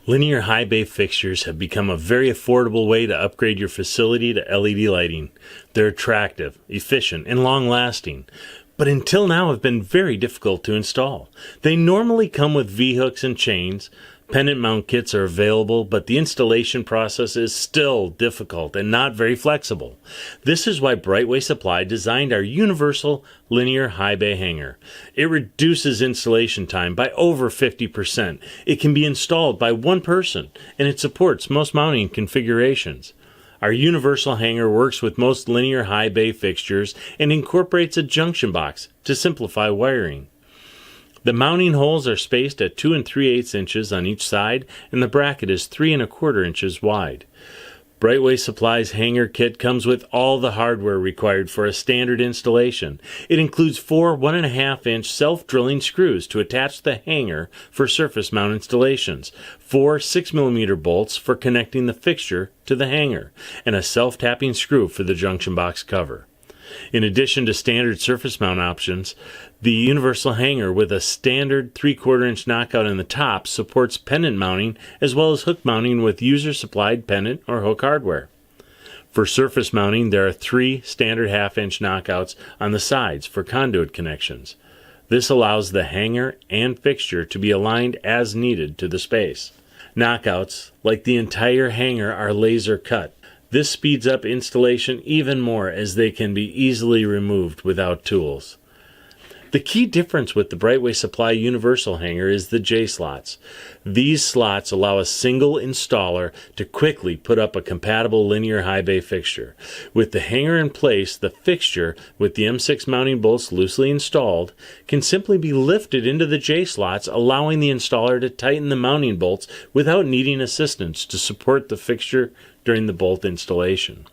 Linear High Bay Fixtures have become a very affordable way to upgrade your facility to LED lighting. They're attractive, efficient, and long-lasting, but until now have been very difficult to install. They normally come with V-hooks and chains. Pendant mount kits are available, but the installation process is still difficult and not very flexible. This is why BrightWay Supply designed our universal linear high bay hanger. It reduces installation time by over 50%. It can be installed by one person, and it supports most mounting configurations. Our universal hanger works with most linear high bay fixtures and incorporates a junction box to simplify wiring. The mounting holes are spaced at 2 3/8 inches on each side, and the bracket is 3 1/4 inches wide. BrightWay Supply's hanger kit comes with all the hardware required for a standard installation. It includes 4 1.5-inch self-drilling screws to attach the hanger for surface mount installations, 4 6mm bolts for connecting the fixture to the hanger, and a self-tapping screw for the junction box cover. In addition to standard surface mount options, the universal hanger with a standard 3/4-inch knockout in the top supports pendant mounting as well as hook mounting with user-supplied pendant or hook hardware. For surface mounting, there are 3 standard 1/2-inch knockouts on the sides for conduit connections. This allows the hanger and fixture to be aligned as needed to the space. Knockouts, like the entire hanger, are laser cut. This speeds up installation even more as they can be easily removed without tools. The key difference with the BrightWay Supply Universal Hanger is the J-slots. These slots allow a single installer to quickly put up a compatible linear high bay fixture. With the hanger in place, the fixture, with the M6 mounting bolts loosely installed, can simply be lifted into the J-slots, allowing the installer to tighten the mounting bolts without needing assistance to support the fixture during the bolt installation.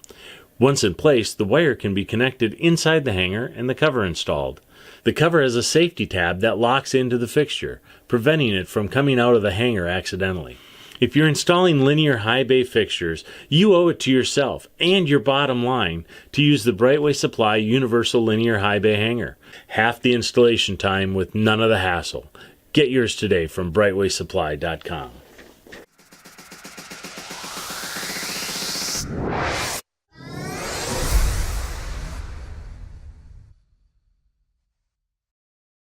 Once in place, the wire can be connected inside the hanger and the cover installed. The cover has a safety tab that locks into the fixture, preventing it from coming out of the hanger accidentally. If you're installing linear high bay fixtures, you owe it to yourself and your bottom line to use the BrightWay Supply Universal Linear High Bay Hanger. Half the installation time with none of the hassle. Get yours today from BrightWaySupply.com.